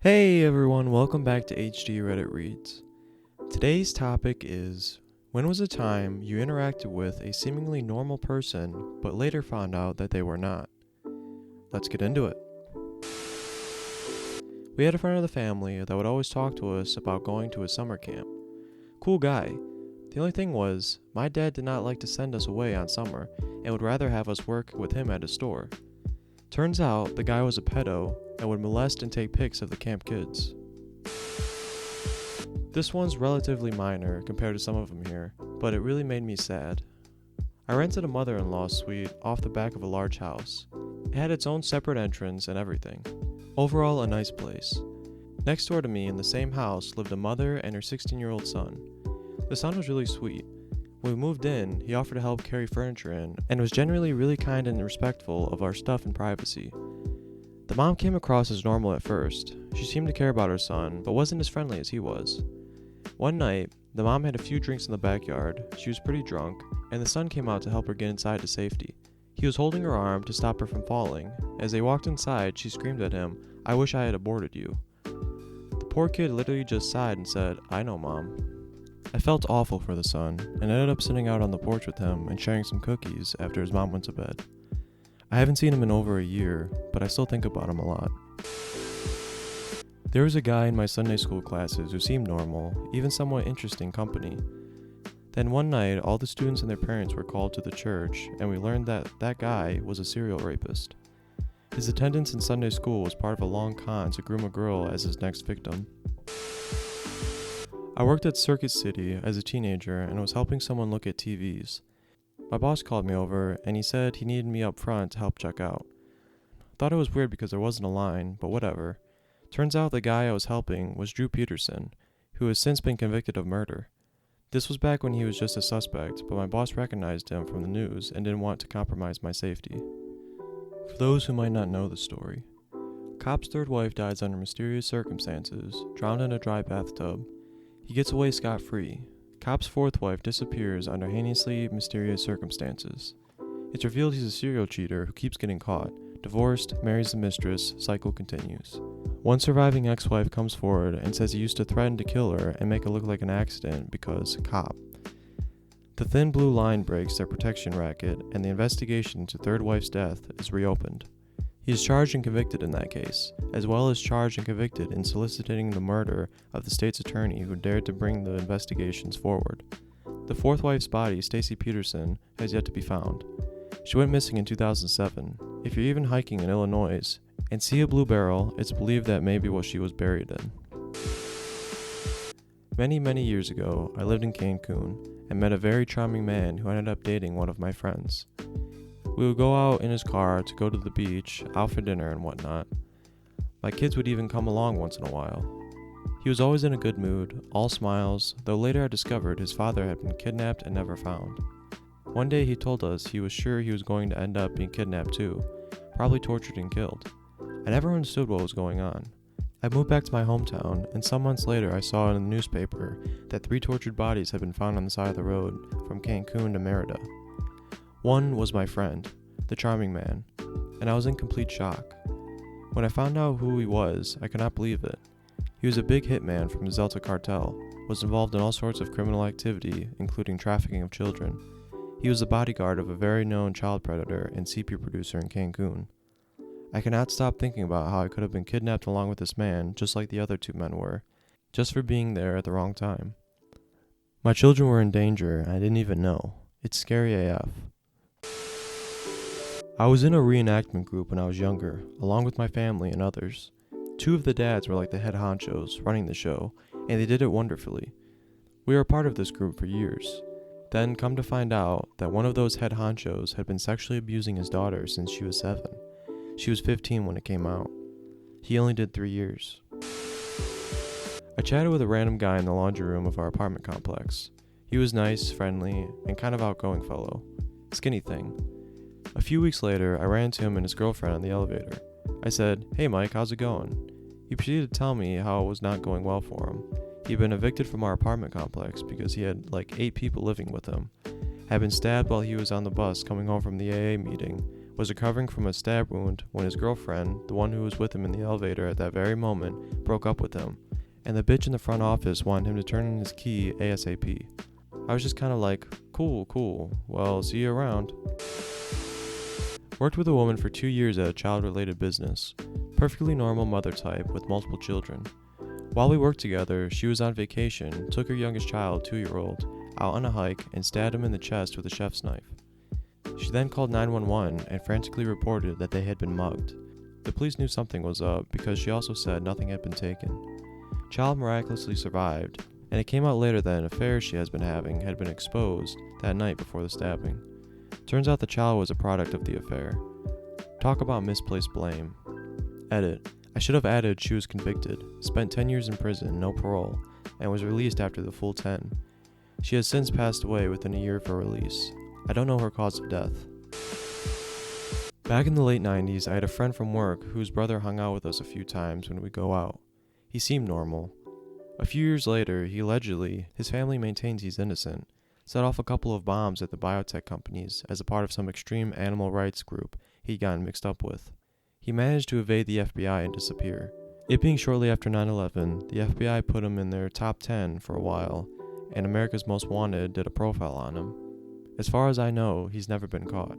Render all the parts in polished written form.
Hey everyone, welcome back to AskReddit Reads. Today's topic is, when was a time you interacted with a seemingly normal person, but later found out that they were not? Let's get into it. We had a friend of the family that would always talk to us about going to a summer camp. Cool guy. The only thing was, my dad did not like to send us away on summer, and would rather have us work with him at a store. Turns out, the guy was a pedo, and would molest and take pics of the camp kids. This one's relatively minor compared to some of them here, but it really made me sad. I rented a mother-in-law suite off the back of a large house. It had its own separate entrance and everything. Overall, a nice place. Next door to me in the same house lived a mother and her 16-year-old son. The son was really sweet. When we moved in, he offered to help carry furniture in, and was generally really kind and respectful of our stuff and privacy. The mom came across as normal at first. She seemed to care about her son, but wasn't as friendly as he was. One night, the mom had a few drinks in the backyard, she was pretty drunk, and the son came out to help her get inside to safety. He was holding her arm to stop her from falling. As they walked inside, she screamed at him, "I wish I had aborted you." The poor kid literally just sighed and said, "I know, Mom." I felt awful for the son, and ended up sitting out on the porch with him and sharing some cookies after his mom went to bed. I haven't seen him in over a year, but I still think about him a lot. There was a guy in my Sunday school classes who seemed normal, even somewhat interesting company. Then one night, all the students and their parents were called to the church, and we learned that that guy was a serial rapist. His attendance in Sunday school was part of a long con to groom a girl as his next victim. I worked at Circuit City as a teenager and was helping someone look at TVs. My boss called me over and he said he needed me up front to help check out. Thought it was weird because there wasn't a line, but whatever. Turns out the guy I was helping was Drew Peterson, who has since been convicted of murder. This was back when he was just a suspect, but my boss recognized him from the news and didn't want to compromise my safety. For those who might not know the story, Cop's third wife dies under mysterious circumstances, drowned in a dry bathtub. He gets away scot-free. Cop's fourth wife disappears under heinously mysterious circumstances. It's revealed he's a serial cheater who keeps getting caught. Divorced, marries the mistress, cycle continues. One surviving ex-wife comes forward and says he used to threaten to kill her and make it look like an accident because Cop. The thin blue line breaks their protection racket, and the investigation into third wife's death is reopened. He is charged and convicted in that case, as well as charged and convicted in soliciting the murder of the state's attorney who dared to bring the investigations forward. The fourth wife's body, Stacy Peterson, has yet to be found. She went missing in 2007. If you're even hiking in Illinois and see a blue barrel, it's believed that may be what she was buried in. Many years ago, I lived in Cancun and met a very charming man who ended up dating one of my friends. We would go out in his car to go to the beach, out for dinner and whatnot. My kids would even come along once in a while. He was always in a good mood, all smiles, though later I discovered his father had been kidnapped and never found. One day he told us he was sure he was going to end up being kidnapped too, probably tortured and killed. I never understood what was going on. I moved back to my hometown, and some months later I saw in the newspaper that 3 tortured bodies had been found on the side of the road from Cancun to Merida. One was my friend, the charming man, and I was in complete shock. When I found out who he was, I could not believe it. He was a big hitman from the Zelta cartel, was involved in all sorts of criminal activity, including trafficking of children. He was the bodyguard of a very known child predator and CP producer in Cancun. I cannot stop thinking about how I could have been kidnapped along with this man, just like the other 2 men were, just for being there at the wrong time. My children were in danger, and I didn't even know. It's scary AF. I was in a reenactment group when I was younger, along with my family and others. 2 of the dads were like the head honchos, running the show, and they did it wonderfully. We were a part of this group for years. Then come to find out that one of those head honchos had been sexually abusing his daughter since she was 7. She was 15 when it came out. He only did 3 years. I chatted with a random guy in the laundry room of our apartment complex. He was nice, friendly, and kind of outgoing fellow. Skinny thing. A few weeks later, I ran into him and his girlfriend on the elevator. I said, "Hey Mike, how's it going?" He proceeded to tell me how it was not going well for him. He'd been evicted from our apartment complex because he had like 8 people living with him. Had been stabbed while he was on the bus coming home from the AA meeting, was recovering from a stab wound when his girlfriend, the one who was with him in the elevator at that very moment, broke up with him, and the bitch in the front office wanted him to turn in his key ASAP. I was just kinda like, cool, well, see you around. Worked with a woman for 2 years at a child-related business. Perfectly normal mother type with multiple children. While we worked together, she was on vacation, took her youngest child, 2-year-old, out on a hike and stabbed him in the chest with a chef's knife. She then called 911 and frantically reported that they had been mugged. The police knew something was up because she also said nothing had been taken. Child miraculously survived, and it came out later that an affair she has been having had been exposed that night before the stabbing. Turns out the child was a product of the affair. Talk about misplaced blame. Edit. I should have added she was convicted, spent 10 years in prison, no parole, and was released after the full 10. She has since passed away within a year of her release. I don't know her cause of death. Back in the late 90s, I had a friend from work whose brother hung out with us a few times when we go out. He seemed normal. A few years later, he allegedly, his family maintains he's innocent, set off a couple of bombs at the biotech companies as a part of some extreme animal rights group he'd gotten mixed up with. He managed to evade the FBI and disappear. It being shortly after 9/11, the FBI put him in their top 10 for a while, and America's Most Wanted did a profile on him. As far as I know, he's never been caught.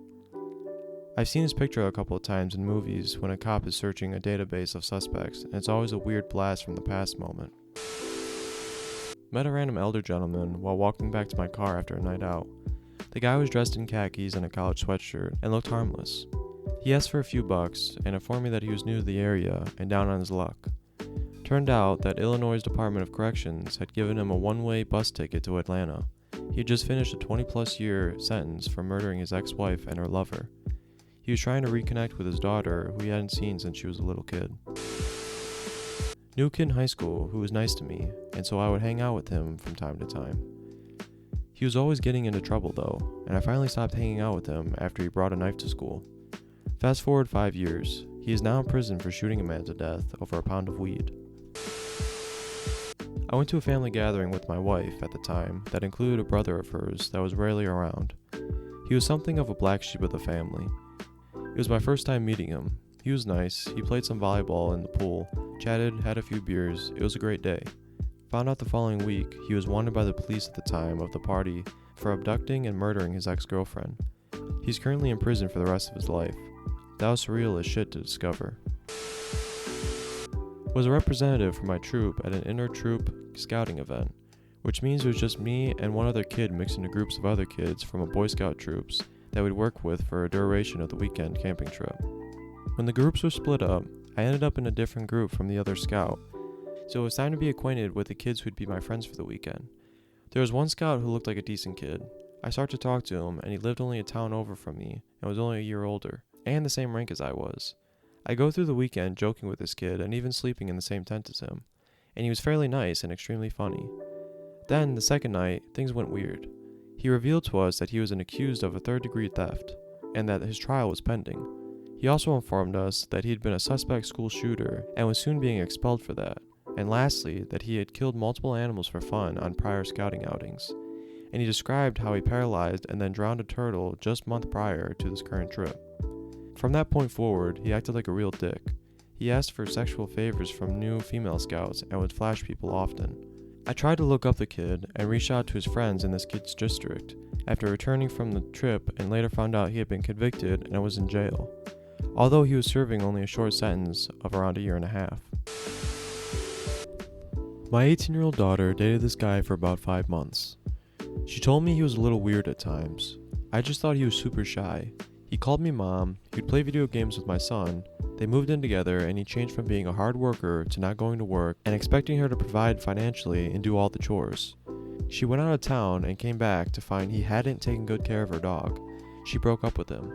I've seen his picture a couple of times in movies when a cop is searching a database of suspects, and it's always a weird blast from the past moment. Met a random elder gentleman while walking back to my car after a night out. The guy was dressed in khakis and a college sweatshirt and looked harmless. He asked for a few bucks and informed me that he was new to the area and down on his luck. Turned out that Illinois' Department of Corrections had given him a one-way bus ticket to Atlanta. He had just finished a 20-plus year sentence for murdering his ex-wife and her lover. He was trying to reconnect with his daughter, who he hadn't seen since she was a little kid. Knew a kid in high school who was nice to me, and so I would hang out with him from time to time. He was always getting into trouble though, and I finally stopped hanging out with him after he brought a knife to school. Fast forward 5 years, he is now in prison for shooting a man to death over a pound of weed. I went to a family gathering with my wife at the time that included a brother of hers that was rarely around. He was something of a black sheep of the family. It was my first time meeting him. He was nice, he played some volleyball in the pool, chatted, had a few beers, it was a great day. Found out the following week he was wanted by the police at the time of the party for abducting and murdering his ex-girlfriend. He's currently in prison for the rest of his life. That was surreal as shit to discover. Was a representative for my troop at an inter-troop scouting event, which means it was just me and one other kid mixed into groups of other kids from a Boy Scout troops that we'd work with for a duration of the weekend camping trip. When the groups were split up, I ended up in a different group from the other scout, so it was time to be acquainted with the kids who'd be my friends for the weekend. There was one scout who looked like a decent kid. I started to talk to him, and he lived only a town over from me and was only a year older, and the same rank as I was. I go through the weekend joking with this kid and even sleeping in the same tent as him, and he was fairly nice and extremely funny. Then, the second night, things went weird. He revealed to us that he was accused of a third-degree theft, and that his trial was pending. He also informed us that he had been a suspect school shooter and was soon being expelled for that, and lastly, that he had killed multiple animals for fun on prior scouting outings. And he described how he paralyzed and then drowned a turtle just a month prior to this current trip. From that point forward, he acted like a real dick. He asked for sexual favors from new female scouts and would flash people often. I tried to look up the kid and reached out to his friends in this kid's district after returning from the trip, and later found out he had been convicted and was in jail, although he was serving only a short sentence of around a year and a half. My 18-year-old daughter dated this guy for about 5 months. She told me he was a little weird at times. I just thought he was super shy. He called me mom, he'd play video games with my son, they moved in together, and he changed from being a hard worker to not going to work and expecting her to provide financially and do all the chores. She went out of town and came back to find he hadn't taken good care of her dog. She broke up with him.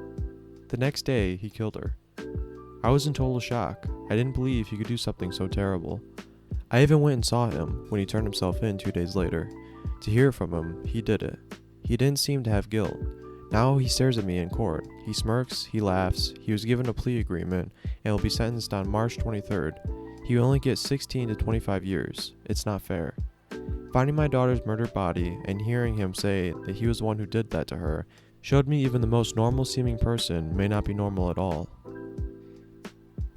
The next day, he killed her. I was in total shock. I didn't believe he could do something so terrible. I even went and saw him when he turned himself in 2 days later. To hear from him, he did it. He didn't seem to have guilt. Now he stares at me in court. He smirks, he laughs, he was given a plea agreement, and will be sentenced on March 23rd. He will only get 16 to 25 years. It's not fair. Finding my daughter's murdered body and hearing him say that he was the one who did that to her Showed me even the most normal seeming person may not be normal at all.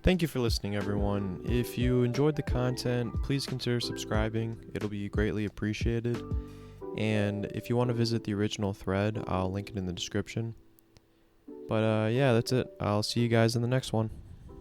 Thank you for listening, everyone. If you enjoyed the content, please consider subscribing. It'll be greatly appreciated. And if you want to visit the original thread, I'll link it in the description. But yeah, that's it. I'll see you guys in the next one.